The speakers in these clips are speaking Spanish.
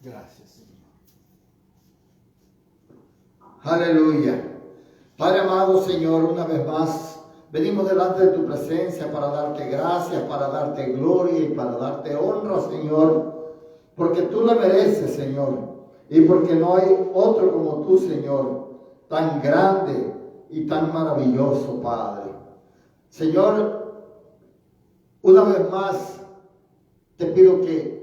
Gracias, Señor. Aleluya. Padre amado, Señor, una vez más venimos delante de tu presencia para darte gracias, para darte gloria y para darte honra, Señor, porque tú la mereces, Señor, y porque no hay otro como tú, Señor, tan grande y tan maravilloso, Padre. Señor, una vez más te pido que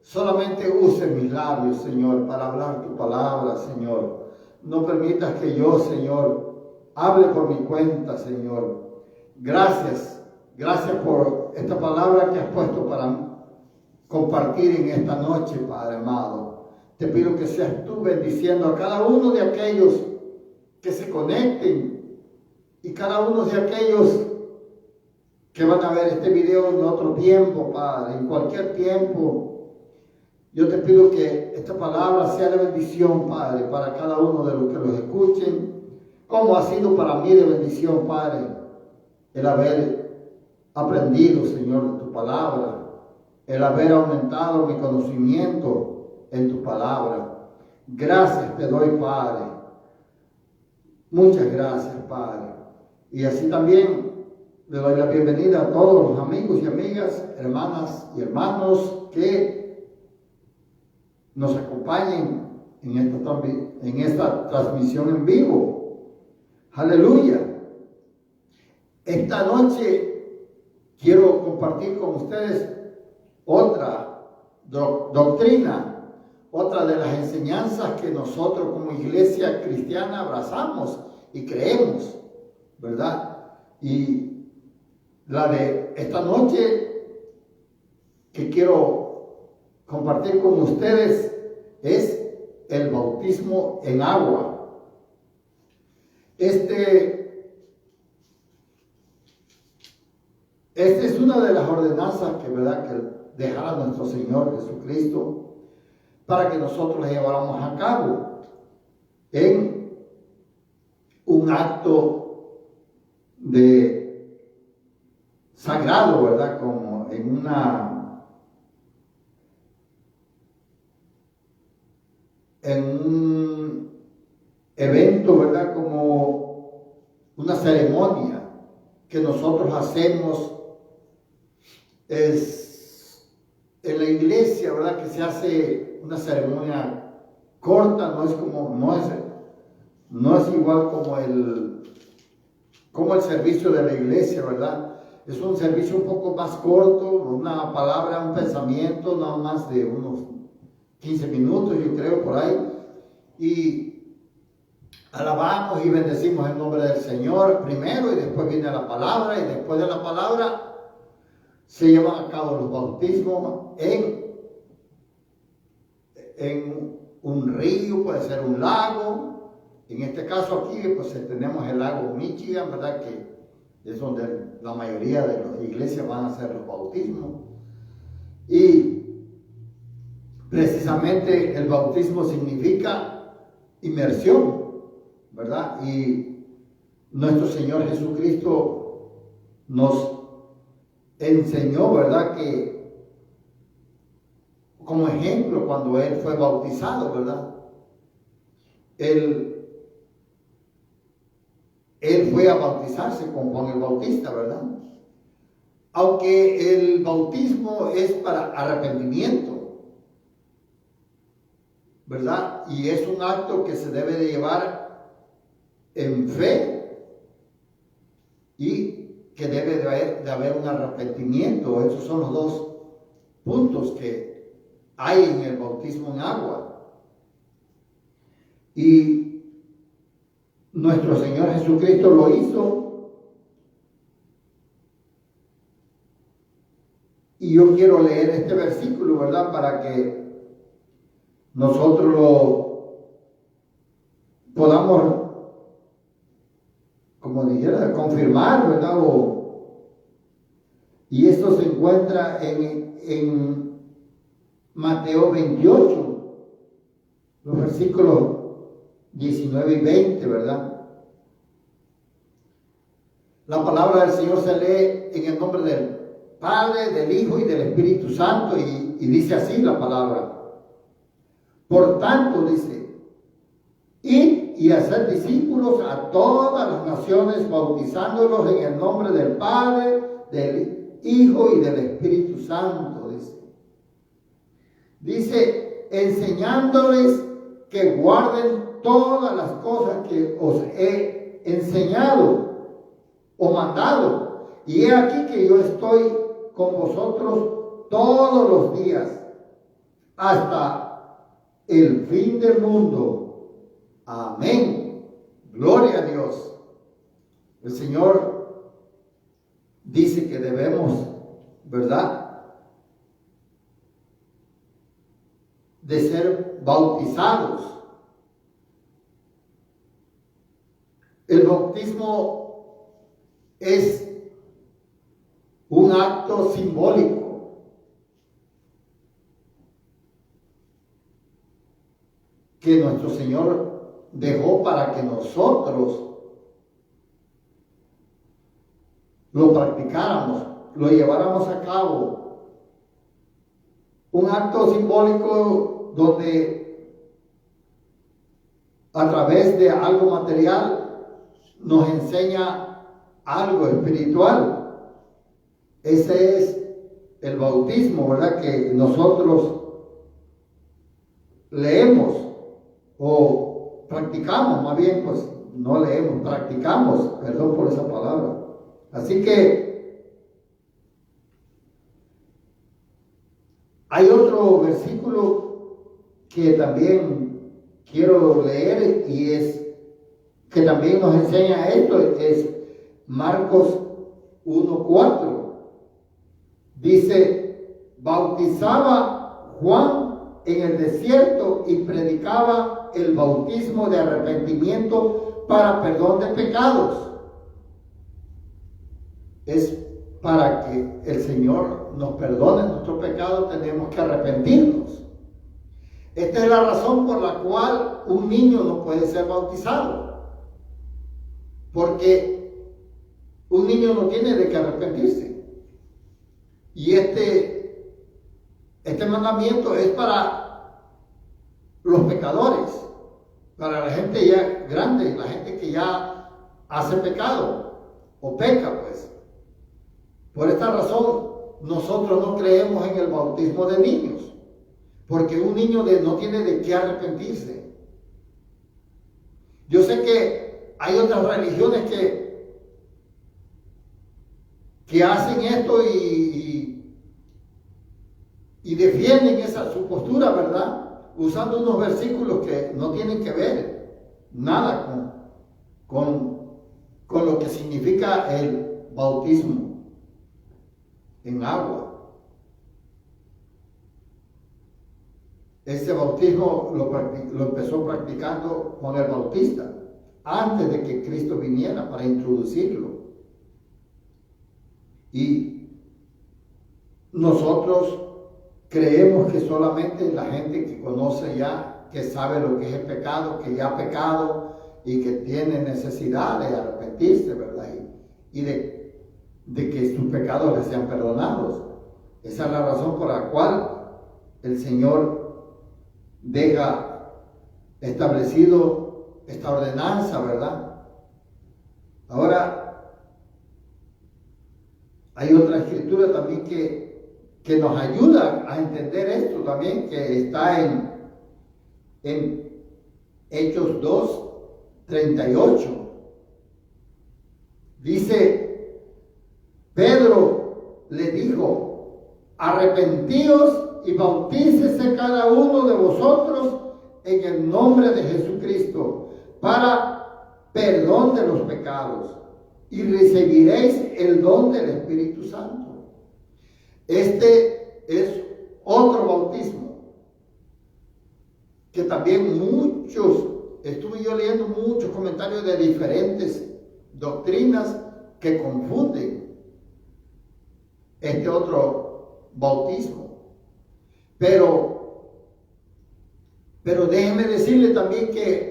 solamente uses mis labios, Señor, para hablar tu palabra, Señor. No permitas que yo, Señor, hable por mi cuenta, Señor. Gracias por esta palabra que has puesto para compartir en esta noche, Padre amado. Te pido que seas tú bendiciendo a cada uno de aquellos que se conecten y cada uno de aquellos que van a ver este video en otro tiempo, Padre, en cualquier tiempo. Yo te pido que esta palabra sea de bendición, Padre, para cada uno de los que los escuchen, como ha sido para mí de bendición, Padre, el haber aprendido, Señor, de tu palabra, el haber aumentado mi conocimiento en tu palabra. Gracias te doy, Padre. Muchas gracias, Padre. Y así también le doy la bienvenida a todos los amigos y amigas, hermanas y hermanos que nos acompañen en esta transmisión en vivo. Aleluya. Esta noche quiero compartir con ustedes otra doctrina, otra de las enseñanzas que nosotros como iglesia cristiana abrazamos y creemos, ¿verdad? Y la de esta noche que quiero compartir con ustedes es el bautismo en agua. Esta es una de las ordenanzas que dejara nuestro Señor Jesucristo para que nosotros la lleváramos a cabo en un acto de sagrado, ¿verdad? Como en un evento, ¿verdad? Como una ceremonia que nosotros hacemos es en la iglesia, ¿verdad? Que se hace una ceremonia corta, no es igual como el servicio de la iglesia, ¿verdad? Es un servicio un poco más corto, una palabra, un pensamiento, no más de unos 15 minutos, yo creo, por ahí. Y alabamos y bendecimos el nombre del Señor primero y después viene la palabra y después de la palabra se llevan a cabo los bautismos en un río, puede ser un lago. En este caso aquí, pues tenemos el lago Michigan, ¿verdad? Que es donde la mayoría de las iglesias van a hacer los bautismos. Y precisamente el bautismo significa inmersión, ¿verdad? Y nuestro Señor Jesucristo nos enseñó, ¿verdad? Que como ejemplo cuando Él fue bautizado, ¿verdad? Él fue a bautizarse con Juan el Bautista, ¿verdad? Aunque el bautismo es para arrepentimiento, ¿verdad? Y es un acto que se debe de llevar en fe y que debe de haber un arrepentimiento. Esos son los dos puntos que hay en el bautismo en agua. Y nuestro Señor Jesucristo lo hizo. Y yo quiero leer este versículo, ¿verdad? Para que nosotros lo podamos, como dijera, confirmar, ¿verdad? Y esto se encuentra en Mateo 28, los versículos 19 y 20, ¿verdad? La palabra del Señor se lee en el nombre del Padre, del Hijo y del Espíritu Santo, y dice así la palabra: Por tanto, dice, id y hacer discípulos a todas las naciones, bautizándolos en el nombre del Padre, del Hijo y del Espíritu Santo, dice. Dice, enseñándoles que guarden todas las cosas que os he enseñado o mandado. Y he aquí que yo estoy con vosotros todos los días hasta el fin del mundo. Amén. Gloria a Dios. El Señor dice que debemos, ¿verdad?, de ser bautizados. El bautismo es un acto simbólico que nuestro Señor dejó para que nosotros lo practicáramos, lo lleváramos a cabo. Un acto simbólico donde a través de algo material nos enseña algo espiritual. Ese es el bautismo, ¿verdad?, que nosotros leemos o practicamos, más bien, pues no leemos, practicamos, perdón por esa palabra. Así que hay otro versículo que también quiero leer y es que también nos enseña esto, es Marcos 1:4. Dice, bautizaba Juan en el desierto y predicaba el bautismo de arrepentimiento para perdón de pecados. Es para que el Señor nos perdone nuestros pecados, tenemos que arrepentirnos. Esta es la razón por la cual un niño no puede ser bautizado, porque un niño no tiene de qué arrepentirse. Y este mandamiento es para los pecadores, para la gente ya grande, la gente que ya hace pecado o peca, pues. Por esta razón, nosotros no creemos en el bautismo de niños, porque un niño no tiene de qué arrepentirse. Yo sé que hay otras religiones que hacen esto y defienden su postura, ¿verdad?, usando unos versículos que no tienen que ver nada con lo que significa el bautismo en agua. Ese bautismo lo empezó practicando Juan el Bautista antes de que Cristo viniera para introducirlo. Y nosotros creemos que solamente la gente que conoce ya, que sabe lo que es el pecado, que ya ha pecado y que tiene necesidad de arrepentirse, ¿verdad? Y de que sus pecados les sean perdonados. Esa es la razón por la cual el Señor deja establecido esta ordenanza, ¿verdad? Ahora, hay otra escritura también que nos ayuda a entender esto también, que está en Hechos 2:38. Dice, Pedro le dijo, arrepentíos y bautícese cada uno de vosotros en el nombre de Jesucristo para perdón de los pecados y recibiréis el don del Espíritu Santo. Este es otro bautismo que también estuve yo leyendo muchos comentarios de diferentes doctrinas que confunden este otro bautismo. Pero déjenme decirle también que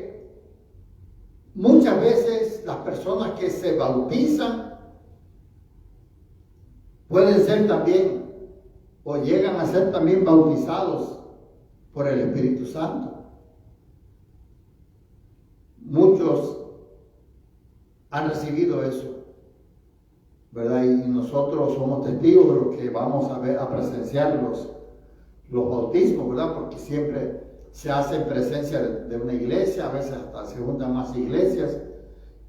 muchas veces las personas que se bautizan pueden ser también o llegan a ser también bautizados por el Espíritu Santo. Muchos han recibido eso, ¿verdad? Y nosotros somos testigos de lo que vamos a ver, a presenciar los bautismos, ¿verdad? Porque siempre se hace en presencia de una iglesia, a veces hasta se juntan más iglesias,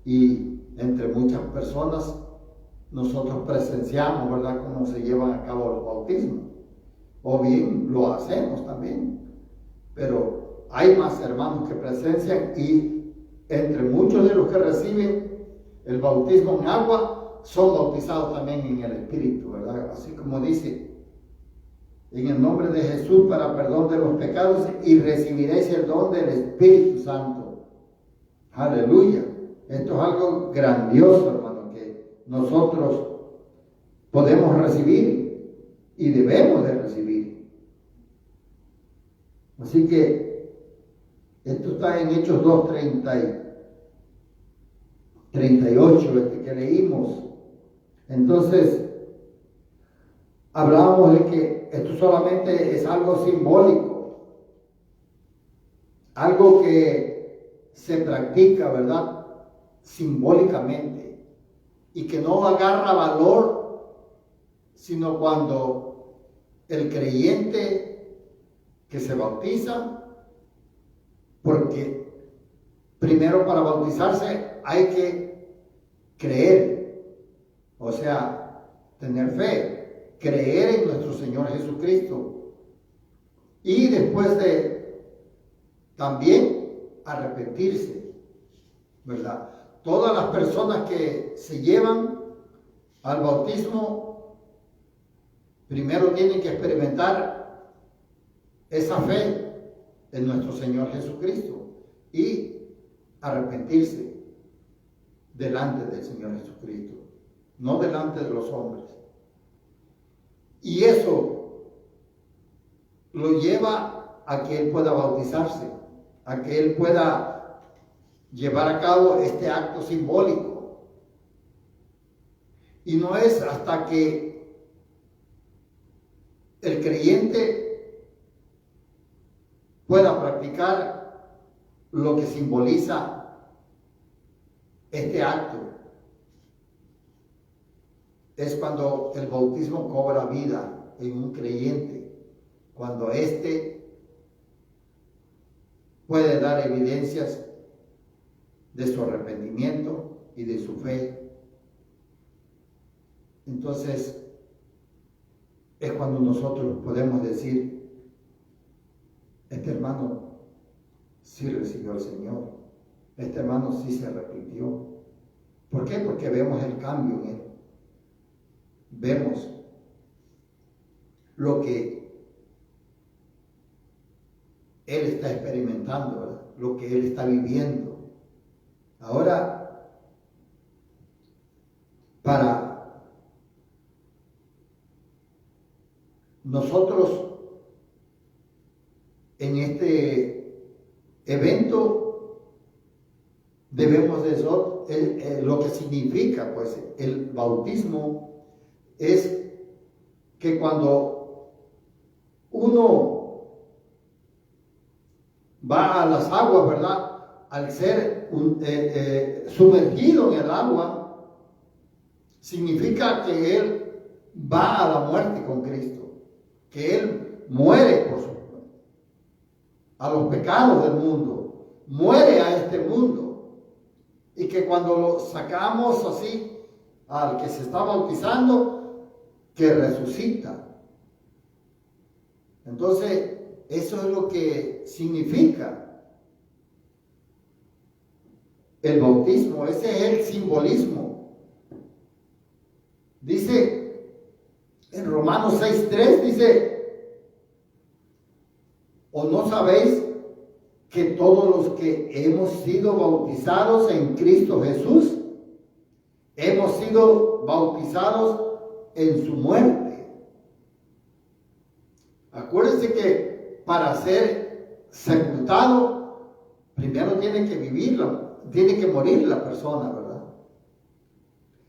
y entre muchas personas nosotros presenciamos, ¿verdad?, cómo se llevan a cabo los bautismos, o bien lo hacemos también, pero hay más hermanos que presencian, y entre muchos de los que reciben el bautismo en agua son bautizados también en el Espíritu, ¿verdad? Así como dice: en el nombre de Jesús para perdón de los pecados, y recibiréis el don del Espíritu Santo. Aleluya. Esto es algo grandioso, hermano, que nosotros podemos recibir y debemos de recibir. Así que esto está en Hechos 2:38, que leímos. Entonces, hablábamos de que esto solamente es algo simbólico, algo que se practica, ¿verdad?, simbólicamente, y que no agarra valor sino cuando el creyente que se bautiza, porque primero para bautizarse hay que creer, o sea, tener fe, creer en nuestro Señor Jesucristo, y después de también arrepentirse, ¿verdad? Todas las personas que se llevan al bautismo primero tienen que experimentar esa fe en nuestro Señor Jesucristo y arrepentirse delante del Señor Jesucristo, no delante de los hombres. Y eso lo lleva a que Él pueda bautizarse, a que Él pueda llevar a cabo este acto simbólico. Y no es hasta que el creyente pueda practicar lo que simboliza este acto, es cuando el bautismo cobra vida en un creyente, cuando éste puede dar evidencias de su arrepentimiento y de su fe. Entonces es cuando nosotros podemos decir: este hermano sí recibió al Señor, este hermano sí se arrepintió. ¿Por qué? Porque vemos el cambio en él, vemos lo que él está experimentando, ¿verdad?, lo que él está viviendo. Ahora, para nosotros en este evento debemos de eso, lo que significa pues el bautismo es que cuando uno va a las aguas, ¿verdad?, al ser sumergido en el agua, significa que él va a la muerte con Cristo, que él muere a los pecados del mundo, muere a este mundo, y que cuando lo sacamos así al que se está bautizando, que resucita. Entonces, eso es lo que significa el bautismo, ese es el simbolismo. Dice en Romanos 6:3, dice: ¿o no sabéis que todos los que hemos sido bautizados en Cristo Jesús, hemos sido bautizados en su muerte? Acuérdense que para ser sepultado, primero tiene que vivirlo. Tiene que morir la persona, ¿verdad?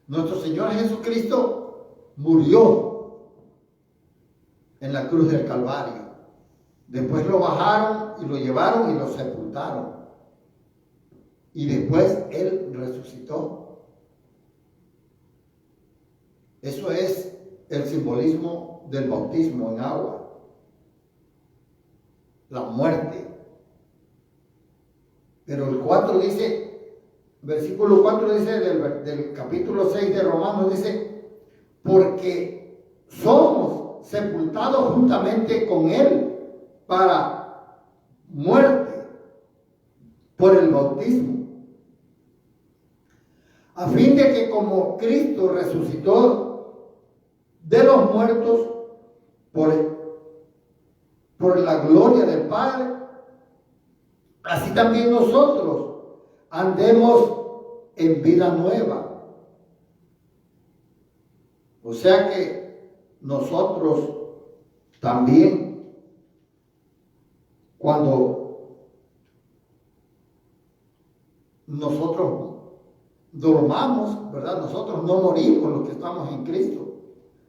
Nuestro Señor Jesucristo murió en la cruz del Calvario. Después lo bajaron y lo llevaron y lo sepultaron. Y después Él resucitó. Eso es el simbolismo del bautismo en agua. La muerte. Pero el 4 dice, versículo 4 dice del capítulo 6 de Romanos, dice, porque somos sepultados juntamente con Él para muerte por el bautismo, a fin de que como Cristo resucitó de los muertos por la gloria del Padre, así también nosotros andemos en vida nueva. O sea que nosotros también, cuando nosotros dormamos, ¿verdad? Nosotros no morimos los que estamos en Cristo.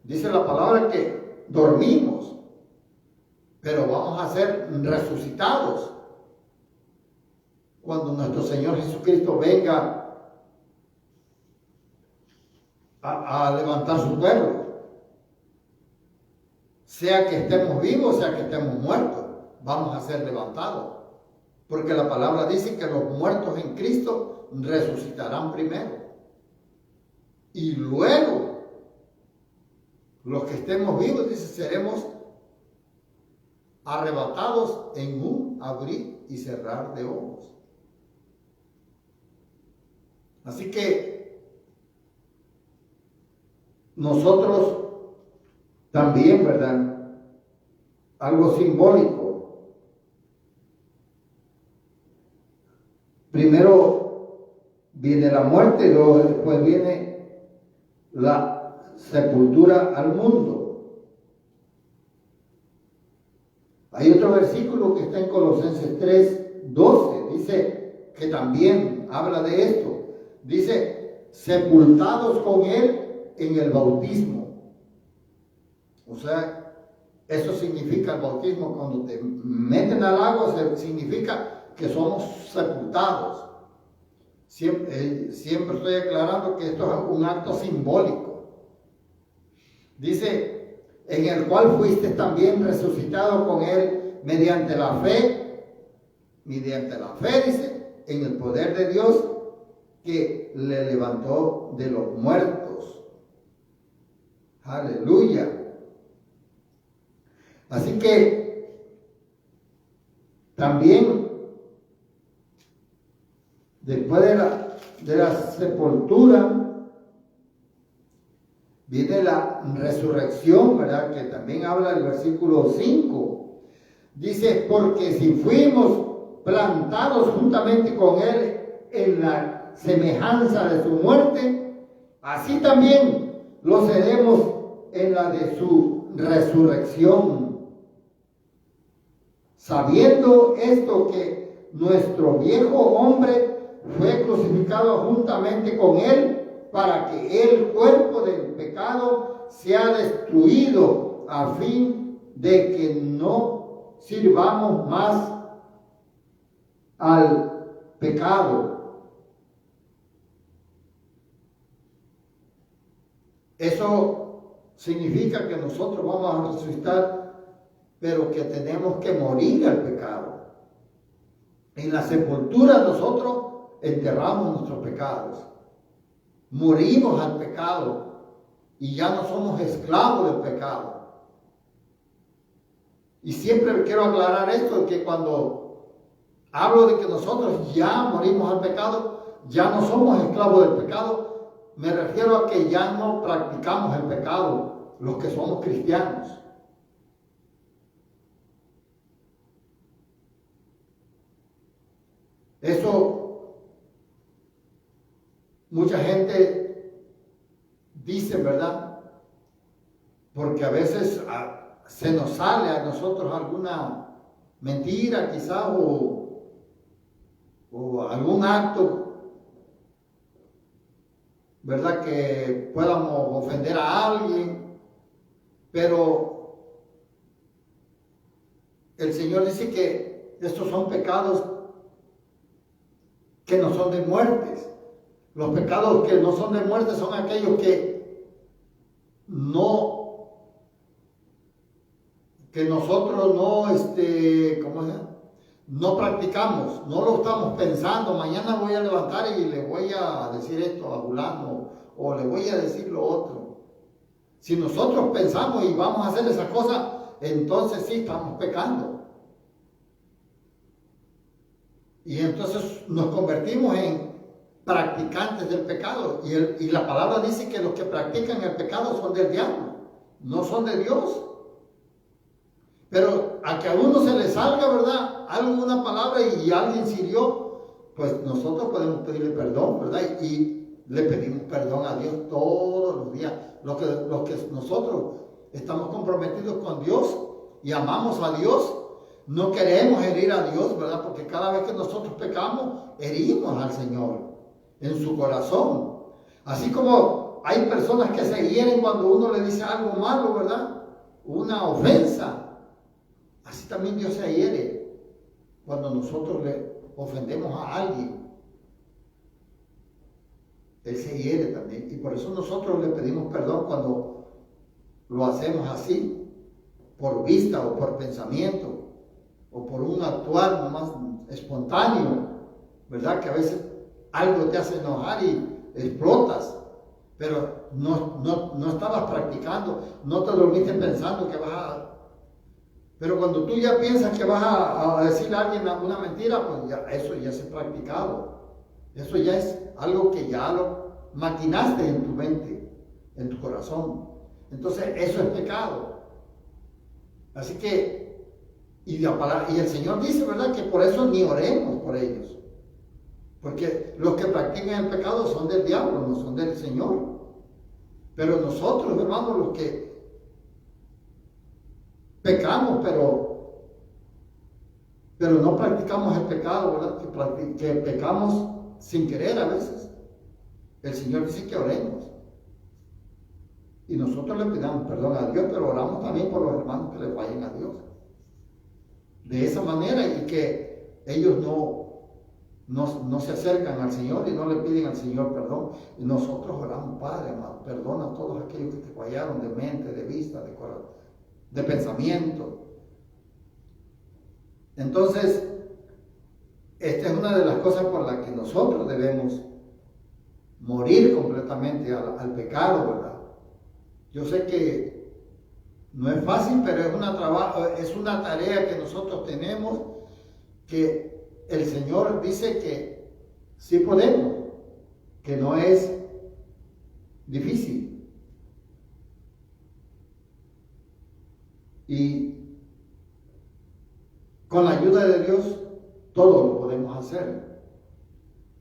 Dice la palabra que dormimos, pero vamos a ser resucitados cuando nuestro Señor Jesucristo venga a levantar su pueblo. Sea que estemos vivos, sea que estemos muertos, vamos a ser levantados. Porque la palabra dice que los muertos en Cristo resucitarán primero. Y luego, los que estemos vivos, dice, seremos arrebatados en un abrir y cerrar de ojos. Así que nosotros también, ¿verdad? Algo simbólico. Primero viene la muerte y luego después viene la sepultura al mundo. Hay otro versículo que está en Colosenses 3:12, dice que también habla de esto. Dice, sepultados con Él en el bautismo. O sea, eso significa el bautismo. Cuando te meten al agua, significa que somos sepultados. Siempre estoy aclarando que esto es un acto simbólico. Dice, en el cual fuiste también resucitado con Él mediante la fe, dice, en el poder de Dios que le levantó de los muertos. Aleluya. Así que también después de la sepultura viene la resurrección, ¿verdad? Que también habla el versículo 5. Dice, porque si fuimos plantados juntamente con Él en la semejanza de su muerte, así también lo seremos en la de su resurrección. Sabiendo esto, que nuestro viejo hombre fue crucificado juntamente con Él, para que el cuerpo del pecado sea destruido, a fin de que no sirvamos más al pecado. Eso significa que nosotros vamos a resucitar, pero que tenemos que morir al pecado. En la sepultura nosotros enterramos nuestros pecados, morimos al pecado y ya no somos esclavos del pecado. Y siempre quiero aclarar esto, que cuando hablo de que nosotros ya morimos al pecado, ya no somos esclavos del pecado, me refiero a que ya no practicamos el pecado, los que somos cristianos. Eso mucha gente dice, ¿verdad? Porque a veces se nos sale a nosotros alguna mentira quizás o algún acto, ¿verdad? Que podamos ofender a alguien, pero el Señor dice que estos son pecados que no son de muertes. Los pecados que no son de muerte son aquellos que nosotros no practicamos, no lo estamos pensando. Mañana voy a levantar y le voy a decir esto a fulano o le voy a decir lo otro. Si nosotros pensamos y vamos a hacer esa cosa, entonces sí estamos pecando. Y entonces nos convertimos en practicantes del pecado. Y la palabra dice que los que practican el pecado son del diablo, no son de Dios. Pero a que a uno se le salga, ¿verdad?, alguna palabra y alguien sirvió, pues nosotros podemos pedirle perdón, ¿verdad? Y le pedimos perdón a Dios todos los días. Los que nosotros estamos comprometidos con Dios y amamos a Dios, no queremos herir a Dios, ¿verdad? Porque cada vez que nosotros pecamos, herimos al Señor en su corazón. Así como hay personas que se hieren cuando uno le dice algo malo, ¿verdad? Una ofensa. Así también Dios se hiere cuando nosotros le ofendemos a alguien. Él se hiere también. Y por eso nosotros le pedimos perdón cuando lo hacemos así, por vista o por pensamiento, o por un actuar nomás espontáneo, ¿verdad? Que a veces algo te hace enojar y explotas, pero no estabas practicando, no te dormiste pensando que vas a... Pero cuando tú ya piensas que vas a decirle a alguien una mentira, pues ya, eso ya se ha practicado. Eso ya es algo que ya lo maquinaste en tu mente, en tu corazón. Entonces eso es pecado. Así que, y el Señor dice, ¿verdad?, que por eso ni oremos por ellos. Porque los que practican el pecado son del diablo, no son del Señor. Pero nosotros, hermanos, los que pecamos, pero no practicamos el pecado, ¿verdad?, que pecamos sin querer a veces. El Señor dice que oremos. Y nosotros le pedimos perdón a Dios, pero oramos también por los hermanos que le fallen a Dios. De esa manera, y que ellos no se acercan al Señor y no le piden al Señor perdón. Y nosotros oramos: Padre amado, perdona a todos aquellos que te fallaron de mente, de vista, de corazón, de pensamiento. Entonces, esta es una de las cosas por las que nosotros debemos morir completamente al pecado, ¿verdad? Yo sé que no es fácil, pero es una tarea que nosotros tenemos, que el Señor dice que sí podemos, que no es difícil. Y con la ayuda de Dios todo lo podemos hacer.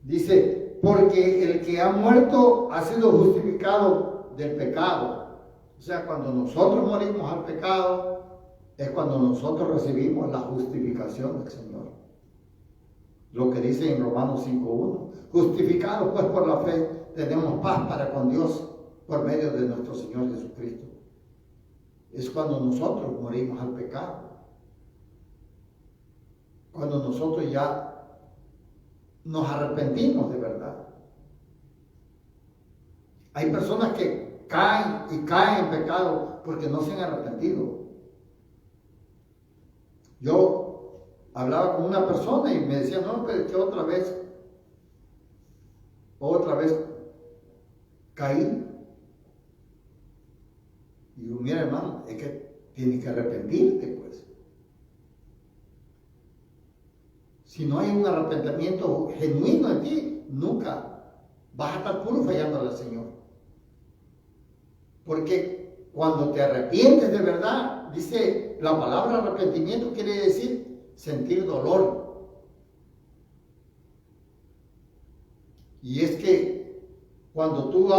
Dice, porque el que ha muerto ha sido justificado del pecado. O sea, cuando nosotros morimos al pecado, es cuando nosotros recibimos la justificación del Señor. Lo que dice en Romanos 5:1. Justificados pues por la fe, tenemos paz para con Dios por medio de nuestro Señor Jesucristo. Es cuando nosotros morimos al pecado. Cuando nosotros ya nos arrepentimos de verdad. Hay personas que caen en pecado porque no se han arrepentido. Yo hablaba con una persona y me decía: no, pero es que otra vez caí. Y digo: mira, hermano, es que tienes que arrepentirte, pues. Si no hay un arrepentimiento genuino en ti, nunca vas a estar puro fallándole al Señor. Porque cuando te arrepientes de verdad, dice la palabra arrepentimiento, quiere decir sentir dolor. Y es que cuando tú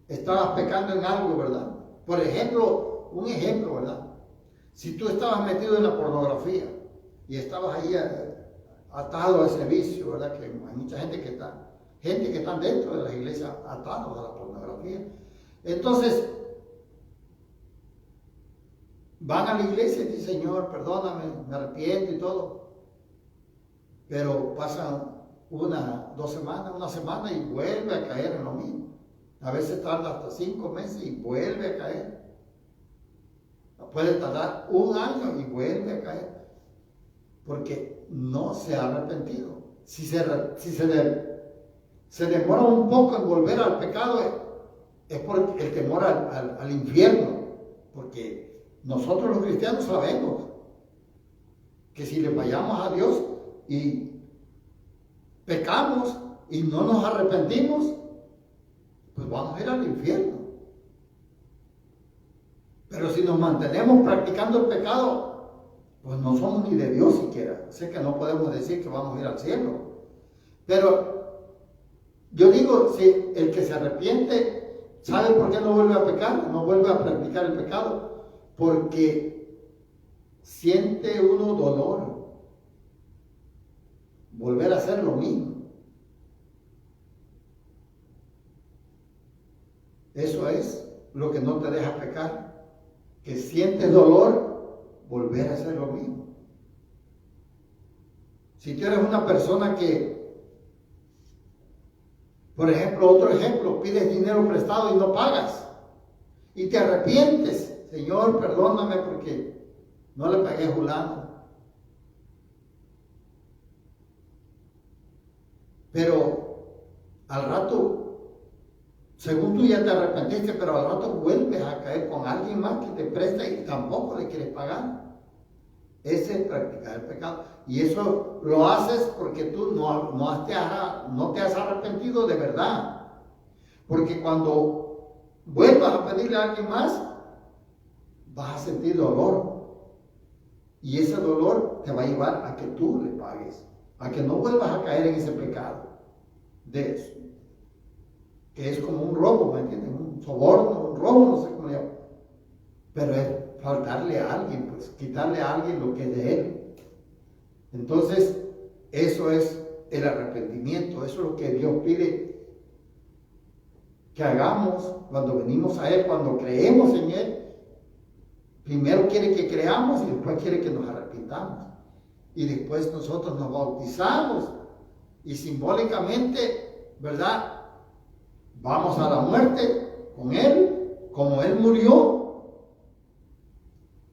estabas pecando en algo, ¿verdad? Por ejemplo, un ejemplo, ¿verdad? Si tú estabas metido en la pornografía y estabas ahí atado a ese vicio, ¿verdad? Que hay mucha gente que están dentro de las iglesias atados a la pornografía. Entonces, van a la iglesia y dicen, Señor, perdóname, me arrepiento y todo. Pero pasan una semana y vuelve a caer en lo mismo. A veces tarda hasta 5 meses y vuelve a caer. Puede tardar 1 año y vuelve a caer. Porque no se ha arrepentido. Si se demora un poco en volver al pecado, es por el temor al infierno. Porque nosotros los cristianos sabemos que si le fallamos a Dios y pecamos y no nos arrepentimos, pues vamos a ir al infierno. Pero si nos mantenemos practicando el pecado, pues no somos ni de Dios siquiera. Sé que no podemos decir que vamos a ir al cielo. Pero yo digo, si el que se arrepiente, ¿sabe por qué no vuelve a pecar? No vuelve a practicar el pecado. Porque siente uno dolor. Volver a hacer lo mismo. Eso es lo que no te deja pecar. Que sientes dolor, volver a hacer lo mismo. Si tú eres una persona que, por ejemplo, otro ejemplo, pides dinero prestado y no pagas, y te arrepientes, Señor, perdóname porque no le pagué a fulano. Pero al rato, según tú ya te arrepentiste, pero al rato vuelves a caer con alguien más que te presta y tampoco le quieres pagar. Ese es practicar el pecado. Y eso lo haces porque tú no te has arrepentido de verdad. Porque cuando vuelvas a pedirle a alguien más, vas a sentir dolor. Y ese dolor te va a llevar a que tú le pagues. A que no vuelvas a caer en ese pecado. De eso. Que es como un robo, ¿me entienden? Un soborno, un robo, no sé cómo le llaman. Pero es faltarle a alguien, pues quitarle a alguien lo que es de él. Entonces, eso es el arrepentimiento, eso es lo que Dios pide que hagamos cuando venimos a Él, cuando creemos en Él. Primero quiere que creamos y después quiere que nos arrepintamos. Y después nosotros nos bautizamos y simbólicamente, ¿verdad? Vamos a la muerte con Él, como Él murió.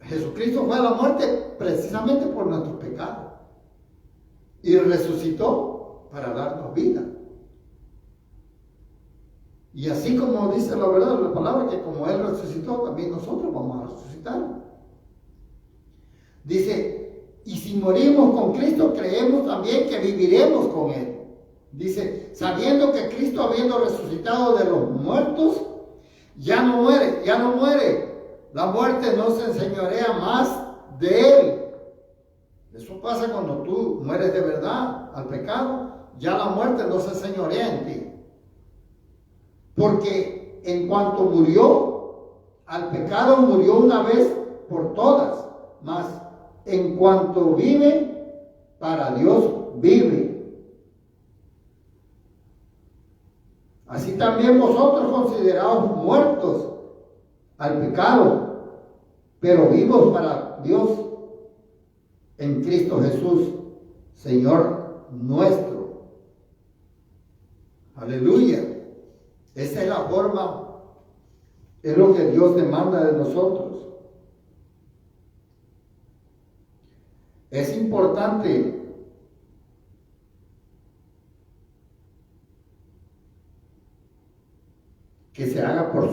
Jesucristo fue a la muerte precisamente por nuestros pecados. Y resucitó para darnos vida. Y así como dice la verdad, la palabra, que como Él resucitó, también nosotros vamos a resucitar. Dice, y si morimos con Cristo, creemos también que viviremos con Él. Dice, sabiendo que Cristo, habiendo resucitado de los muertos, ya no muere. La muerte no se enseñorea más de Él. Eso pasa cuando tú mueres de verdad al pecado. Ya la muerte no se enseñorea en ti. Porque en cuanto murió al pecado, murió una vez por todas. Mas en cuanto vive, para Dios vive. Así también vosotros consideraos muertos al pecado, pero vivos para Dios en Cristo Jesús, Señor nuestro. Aleluya. Esa es la forma, es lo que Dios demanda de nosotros. Es importante que se haga por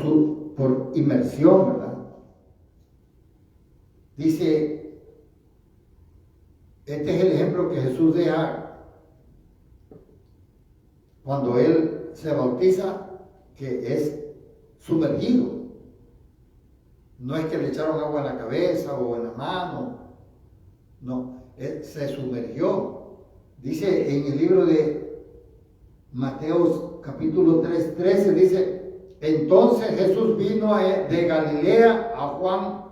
inmersión, ¿verdad? Dice, este es el ejemplo que Jesús deja cuando Él se bautiza, que es sumergido. No es que le echaron agua en la cabeza o en la mano, no, Él se sumergió. Dice en el libro de Mateo capítulo 3:13, dice, entonces Jesús vino de Galilea a Juan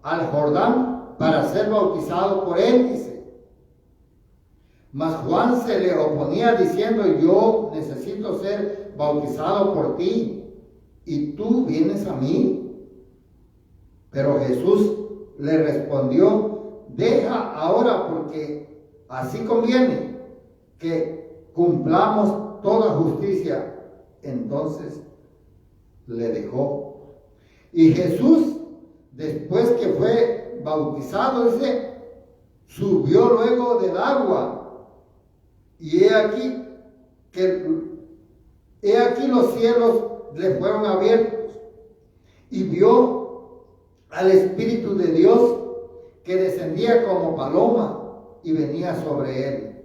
al Jordán para ser bautizado por él, dice. Mas Juan se le oponía diciendo, yo necesito ser bautizado por ti, y tú vienes a mí. Pero Jesús le respondió: deja ahora, porque así conviene que cumplamos toda justicia. Entonces le dejó. Y Jesús, después que fue bautizado, dice, subió luego del agua. Y he aquí los cielos le fueron abiertos, y vio al Espíritu de Dios que descendía como paloma y venía sobre él.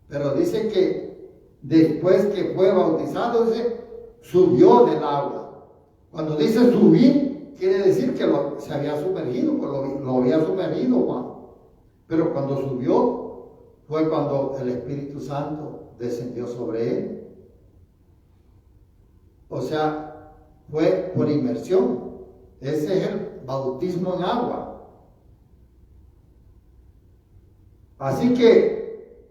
Pero dice que después que fue bautizado, dice, subió del agua. Cuando dice subir, quiere decir que se había sumergido, pues lo había sumergido Juan. Pero cuando subió, fue cuando el Espíritu Santo descendió sobre él. O sea, fue por inmersión. Ese es el bautismo en agua. Así que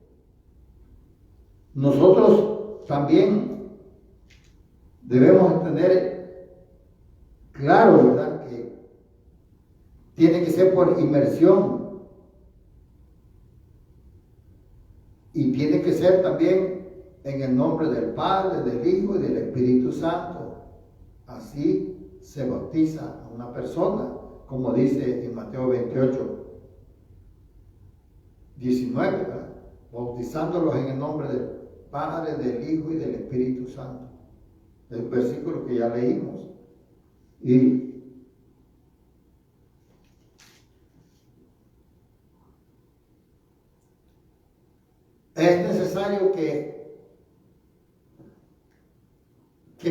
nosotros también debemos tener claro, ¿verdad?, que tiene que ser por inmersión. Y tiene que ser también en el nombre del Padre, del Hijo y del Espíritu Santo. Así se bautiza a una persona, como dice en Mateo 28, 19, ¿verdad? Bautizándolos en el nombre del Padre, del Hijo y del Espíritu Santo. Es un versículo que ya leímos. Y es necesario que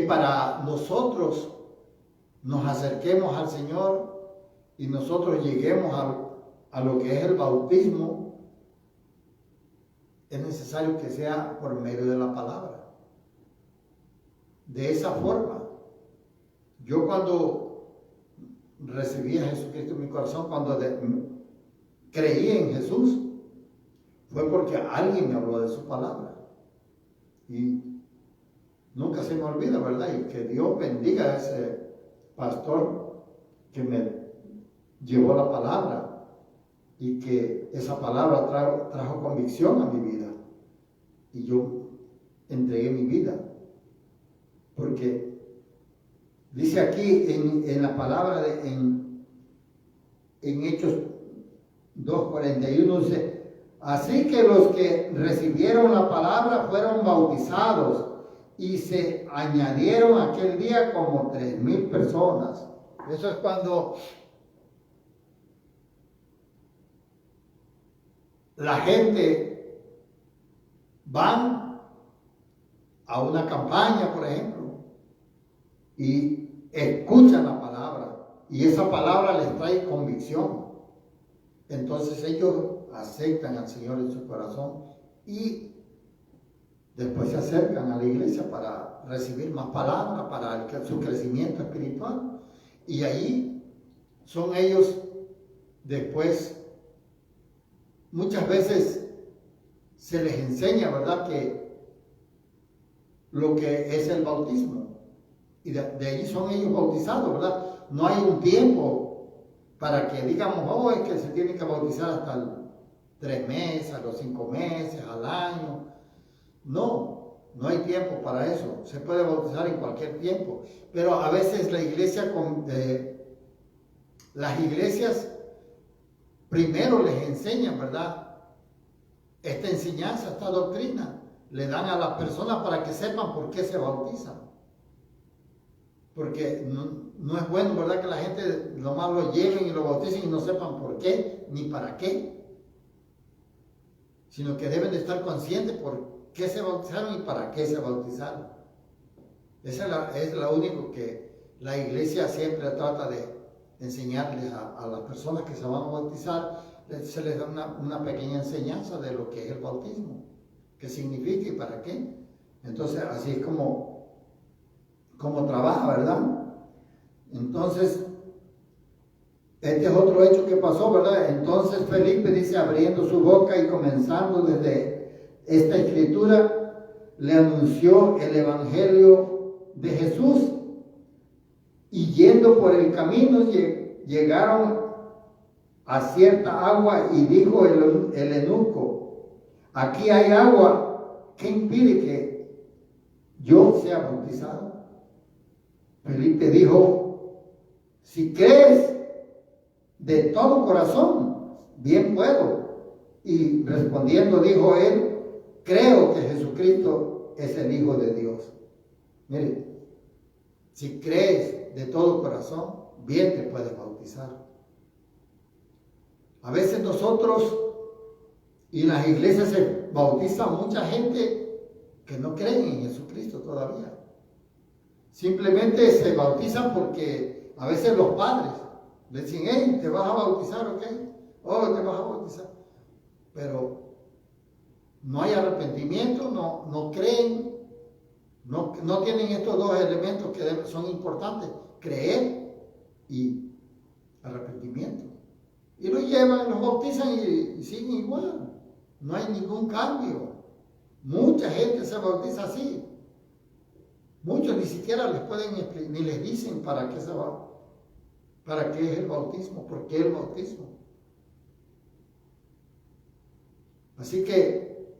para nosotros nos acerquemos al Señor y nosotros lleguemos a lo que es el bautismo. Es necesario que sea por medio de la palabra. De esa forma, yo cuando recibí a Jesucristo en mi corazón, cuando creí en Jesús, fue porque alguien me habló de su palabra. Y nunca se me olvida, ¿verdad? Y que Dios bendiga a ese pastor que me llevó la palabra y que esa palabra trajo convicción a mi vida. Y yo entregué mi vida. Porque dice aquí en la palabra en Hechos 2:41, dice: así que los que recibieron la palabra fueron bautizados, y se añadieron aquel día como 3,000 personas. Eso es cuando la gente van a una campaña, por ejemplo, y escuchan la palabra, y esa palabra les trae convicción. Entonces ellos aceptan al Señor en su corazón y después se acercan a la iglesia para recibir más palabra, para su crecimiento espiritual. Y ahí son ellos después, muchas veces se les enseña, ¿verdad?, que lo que es el bautismo. Y de ahí son ellos bautizados, ¿verdad? No hay un tiempo para que digamos, oh, es que se tiene que bautizar hasta 3 meses, a los 5 meses, al año. No hay tiempo para eso. Se puede bautizar en cualquier tiempo. Pero a veces la iglesia, las iglesias primero les enseñan, ¿verdad?, esta enseñanza, esta doctrina. Le dan a las personas para que sepan por qué se bautizan. Porque no es bueno, ¿verdad?, que la gente nomás lo lleven y lo bauticen y no sepan por qué ni para qué. Sino que deben de estar conscientes por qué se bautizaron y para qué se bautizaron. Esa es lo único que la iglesia siempre trata de enseñarles a las personas que se van a bautizar. Se les da una pequeña enseñanza de lo que es el bautismo, qué significa y para qué. Entonces así es como trabaja, ¿verdad? Entonces, este es otro hecho que pasó, ¿verdad? Entonces Felipe dice, abriendo su boca y comenzando desde esta escritura, le anunció el evangelio de Jesús. Y yendo por el camino, llegaron a cierta agua y dijo el eunuco: aquí hay agua, ¿qué impide que yo sea bautizado? Felipe dijo: si crees de todo corazón, bien puedo. Y respondiendo dijo él: creo que Jesucristo es el Hijo de Dios. Mire, si crees de todo corazón, bien te puedes bautizar. A veces nosotros y en las iglesias se bautiza mucha gente que no creen en Jesucristo todavía. Simplemente se bautizan porque a veces los padres le dicen: hey, te vas a bautizar, ¿ok? Oh, te vas a bautizar. Pero no hay arrepentimiento, no creen, no tienen estos dos elementos que son importantes: creer y arrepentimiento. Y los llevan, los bautizan y siguen igual. No hay ningún cambio. Mucha gente se bautiza así. Muchos ni siquiera les pueden explicar, ni les dicen para qué se va, para qué es el bautismo, por qué el bautismo. Así que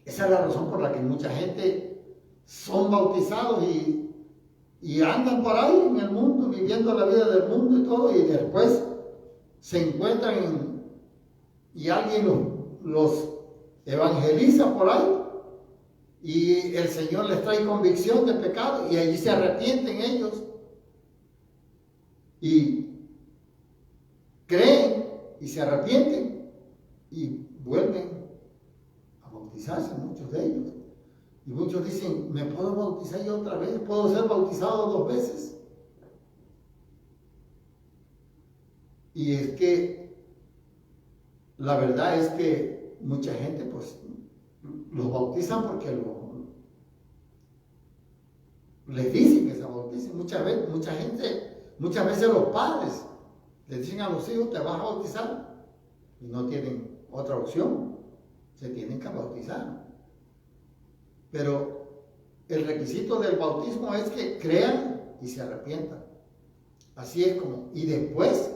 esa es la razón por la que mucha gente son bautizados y andan por ahí en el mundo, viviendo la vida del mundo y todo, y después se encuentran y alguien los evangeliza por ahí y el Señor les trae convicción de pecado y allí se arrepienten ellos y creen y se arrepienten y vuelven a bautizarse, muchos de ellos. Y muchos dicen: ¿me puedo bautizar yo otra vez? ¿Puedo ser bautizado 2 veces? Y es que la verdad es que mucha gente pues los bautizan porque les dicen que se bauticen. Muchas veces los padres le dicen a los hijos: te vas a bautizar, y no tienen otra opción, se tienen que bautizar. Pero el requisito del bautismo es que crean y se arrepientan. Así es como, y después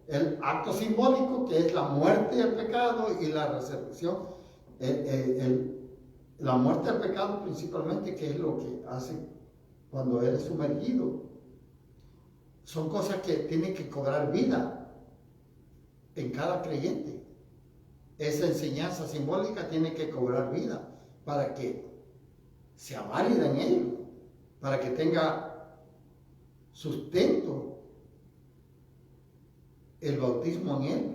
el acto simbólico, que es la muerte del pecado y la resurrección. La muerte del pecado principalmente, que es lo que hace cuando eres sumergido. Son cosas que tienen que cobrar vida en cada creyente. Esa enseñanza simbólica tiene que cobrar vida para que sea válida en ello, para que tenga sustento el bautismo en él.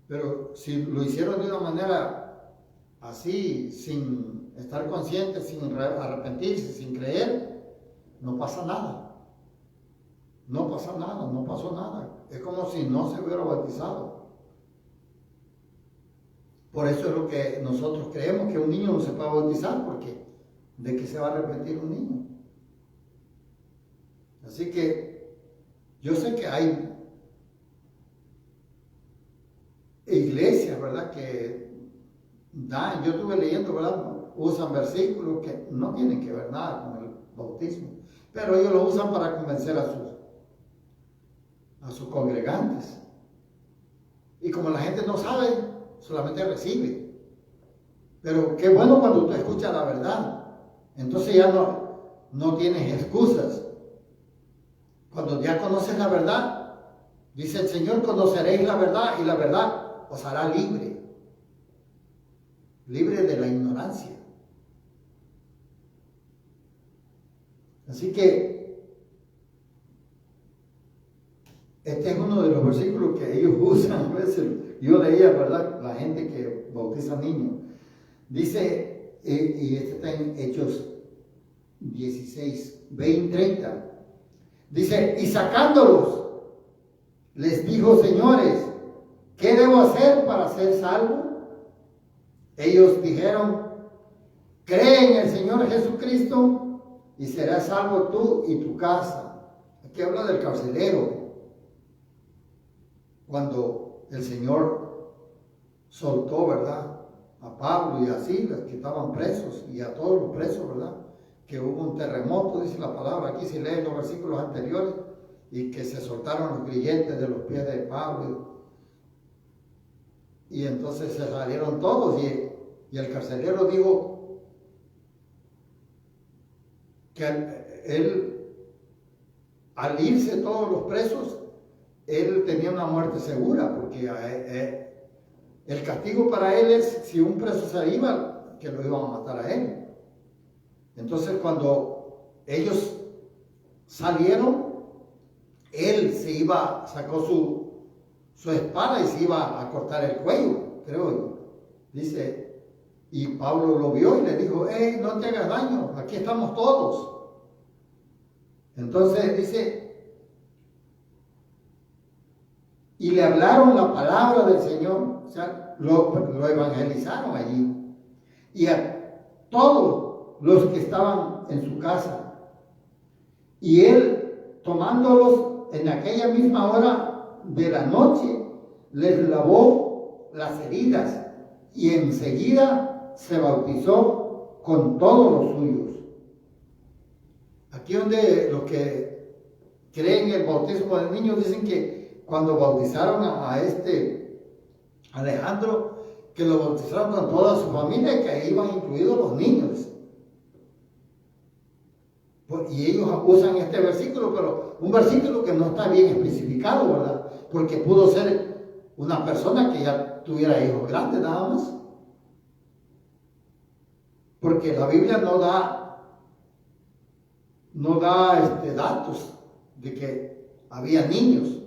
Pero si lo hicieron de una manera así, sin estar conscientes, sin arrepentirse, sin creer, no pasa nada. No pasa nada, no pasó nada. Es como si no se hubiera bautizado. Por eso es lo que nosotros creemos, que un niño no se puede bautizar, porque ¿de qué se va a arrepentir un niño? Así que yo sé que hay iglesias, ¿verdad?, que dan, yo estuve leyendo, ¿verdad?, usan versículos que no tienen que ver nada con el bautismo, pero ellos lo usan para convencer a sus congregantes. Y como la gente no sabe, solamente recibe. Pero qué bueno cuando tú escuchas la verdad. Entonces ya no tienes excusas. Cuando ya conoces la verdad, dice el Señor: conoceréis la verdad y la verdad os hará libre. Libre de la ignorancia. Así que este es uno de los versículos que ellos usan a veces. Yo leía, ¿verdad?, la gente que bautiza niños. Dice, y este está en Hechos 16, 20, 30. Dice: y sacándolos, les dijo: señores, ¿qué debo hacer para ser salvo? Ellos dijeron: cree en el Señor Jesucristo y serás salvo tú y tu casa. Aquí habla del carcelero. Cuando el Señor soltó, ¿verdad?, a Pablo y a Silas, que estaban presos, y a todos los presos, ¿verdad?, que hubo un terremoto, dice la palabra, aquí si leen los versículos anteriores, y que se soltaron los grilletes de los pies de Pablo, y entonces se salieron todos, y el carcelero dijo que él, al irse todos los presos, él tenía una muerte segura, porque el castigo para él es, si un preso se iba, que lo iban a matar a él. Entonces cuando ellos salieron, él sacó su espada y se iba a cortar el cuello, creo yo. Dice, y Pablo lo vio y le dijo, hey, no te hagas daño, aquí estamos todos. Entonces dice, y le hablaron la palabra del Señor, o sea, lo evangelizaron allí. Y a todos los que estaban en su casa. Y él, tomándolos en aquella misma hora de la noche, les lavó las heridas y enseguida se bautizó con todos los suyos. Aquí donde los que creen el bautismo de niños dicen que cuando bautizaron a este Alejandro, que lo bautizaron con toda su familia y que ahí iban incluidos los niños. Y ellos usan este versículo, pero un versículo que no está bien especificado, ¿verdad? Porque pudo ser una persona que ya tuviera hijos grandes nada más. Porque la Biblia no da datos de que había niños.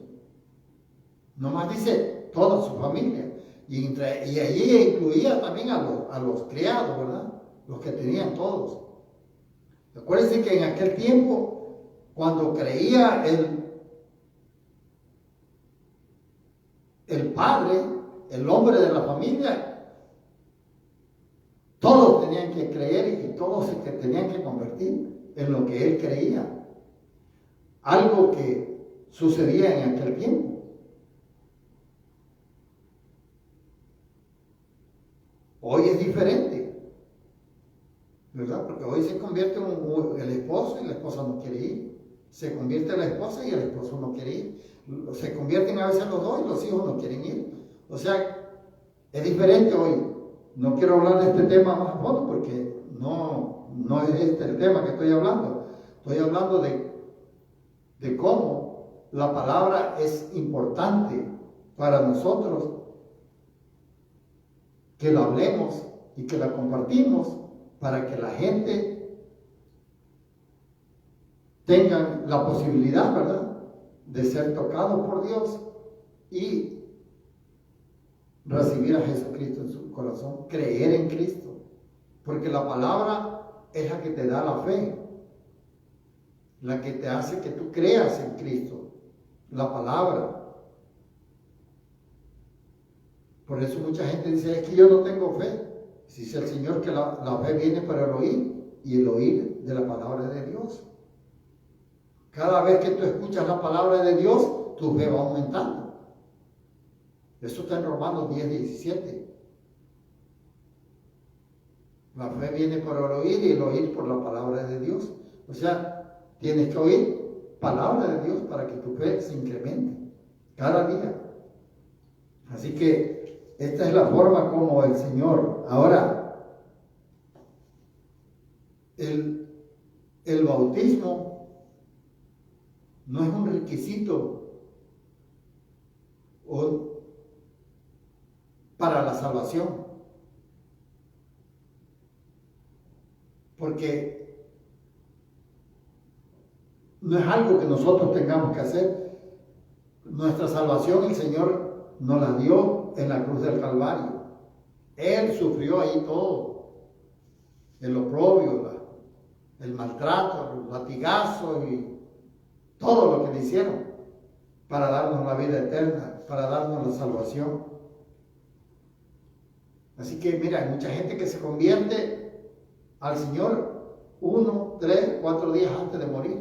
Nomás dice toda su familia. Y allí incluía también a los criados, ¿verdad? Los que tenían todos. Acuérdense que en aquel tiempo, cuando creía el padre, el hombre de la familia, todos tenían que creer y todos se tenían que convertir en lo que él creía. Algo que sucedía en aquel tiempo. Hoy es diferente, ¿verdad? Porque hoy se convierte el esposo y la esposa no quiere ir. Se convierte la esposa y el esposo no quiere ir. Se convierten a veces los dos y los hijos no quieren ir. O sea, es diferente hoy. No quiero hablar de este tema más a fondo porque no es este el tema que estoy hablando. Estoy hablando de cómo la palabra es importante para nosotros, que la hablemos y que la compartimos para que la gente tenga la posibilidad, ¿verdad?, de ser tocado por Dios y recibir a Jesucristo en su corazón, creer en Cristo, porque la palabra es la que te da la fe, la que te hace que tú creas en Cristo, la palabra. Por eso mucha gente dice, es que yo no tengo fe. Dice el Señor que la fe viene por el oír, y el oír de la palabra de Dios. Cada vez que tú escuchas la palabra de Dios, tu fe va aumentando. Eso está en Romanos 10:17. La fe viene por el oír y el oír por la palabra de Dios. O sea, tienes que oír palabra de Dios para que tu fe se incremente cada día. Así que esta es la forma como el Señor. Ahora, el bautismo no es un requisito para la salvación, porque no es algo que nosotros tengamos que hacer. Nuestra salvación el Señor nos la dio en la cruz del Calvario. Él sufrió ahí todo, el oprobio, el maltrato, el latigazo y todo lo que le hicieron para darnos la vida eterna, para darnos la salvación. Así que mira, hay mucha gente que se convierte al Señor 1, 3, 4 días antes de morir.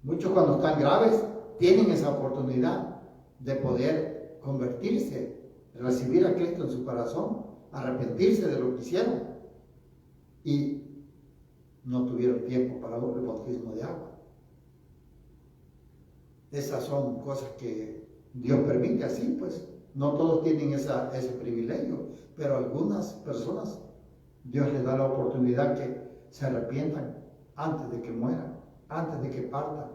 Muchos cuando están graves tienen esa oportunidad de poder convertirse, recibir a Cristo en su corazón, arrepentirse de lo que hicieron y no tuvieron tiempo para el bautismo de agua. Esas son cosas que Dios permite así, pues. No todos tienen ese privilegio, pero algunas personas Dios les da la oportunidad que se arrepientan antes de que mueran, antes de que partan.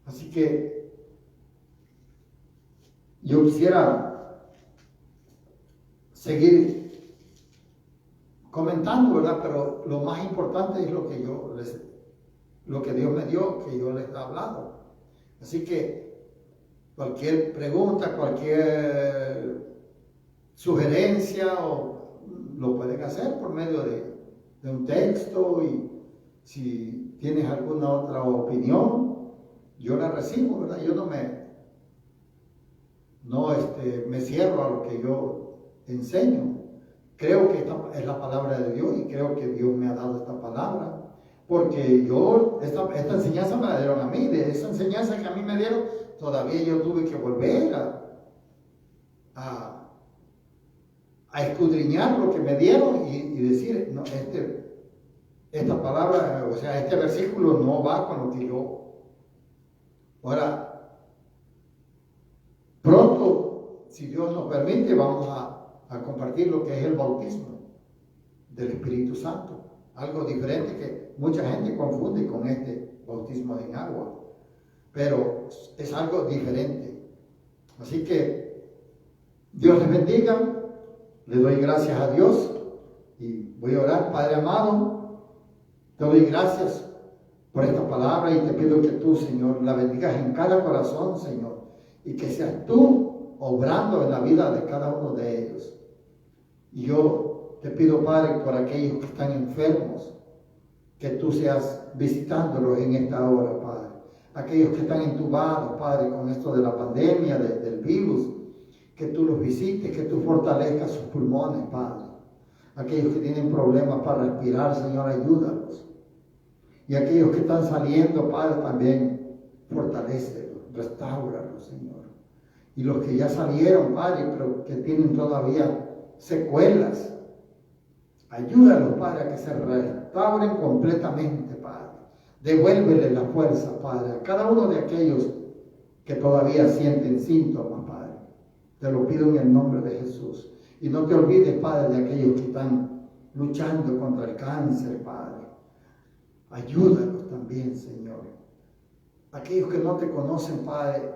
Así que yo quisiera seguir comentando, ¿verdad? Pero lo más importante es lo que Dios me dio, que yo les he hablado. Así que cualquier pregunta, cualquier sugerencia, lo pueden hacer por medio de un texto, y si tienes alguna otra opinión, yo la recibo, ¿verdad? Yo no me cierro a lo que yo enseño. Creo que esta es la palabra de Dios, y creo que Dios me ha dado esta palabra, porque esta enseñanza me la dieron a mí. De esa enseñanza que a mí me dieron, todavía yo tuve que volver a escudriñar lo que me dieron y decir, no, esta palabra, o sea, este versículo no va con lo que yo. Ahora, pronto, si Dios nos permite, vamos a compartir lo que es el bautismo del Espíritu Santo. Algo diferente que mucha gente confunde con este bautismo en agua, pero es algo diferente. Así que Dios les bendiga. Le doy gracias a Dios y voy a orar. Padre amado, te doy gracias por esta palabra y te pido que tú, Señor, la bendigas en cada corazón, Señor, y que seas tú obrando en la vida de cada uno de ellos. Y yo te pido, Padre, por aquellos que están enfermos, que tú seas visitándolos en esta hora, Padre. Aquellos que están entubados, Padre, con esto de la pandemia, del virus, que tú los visites, que tú fortalezcas sus pulmones, Padre. Aquellos que tienen problemas para respirar, Señor, ayúdalos. Y aquellos que están saliendo, Padre, también fortalécelos, restáuralos, Señor. Y los que ya salieron, Padre, pero que tienen todavía secuelas, ayúdalos, Padre, a que se restauren completamente, Padre. Devuélvele la fuerza, Padre, a cada uno de aquellos que todavía sienten síntomas, Padre. Te lo pido en el nombre de Jesús. Y no te olvides, Padre, de aquellos que están luchando contra el cáncer, Padre. Ayúdalos también, Señor. Aquellos que no te conocen, Padre,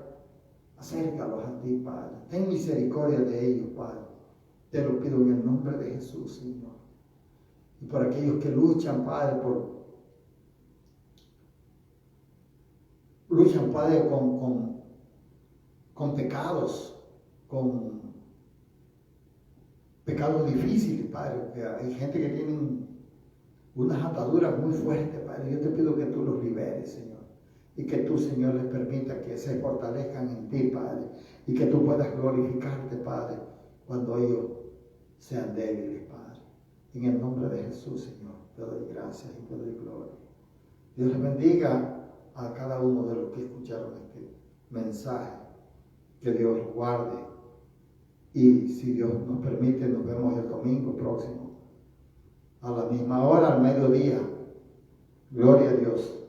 acércalos a ti, Padre. Ten misericordia de ellos, Padre. Te lo pido en el nombre de Jesús, Señor. Y por aquellos que luchan, Padre, Padre, con pecados, con pecados difíciles, Padre, porque hay gente que tiene unas ataduras muy fuertes, Padre. Yo te pido que tú los liberes, Señor, y que tú, Señor, les permita que se fortalezcan en ti, Padre, y que tú puedas glorificarte, Padre, cuando ellos sean débiles, Padre. En el nombre de Jesús, Señor, te doy gracias y te doy gloria. Dios les bendiga a cada uno de los que escucharon este mensaje. Que Dios los guarde. Y si Dios nos permite, nos vemos el domingo próximo, a la misma hora, al mediodía. Gloria a Dios.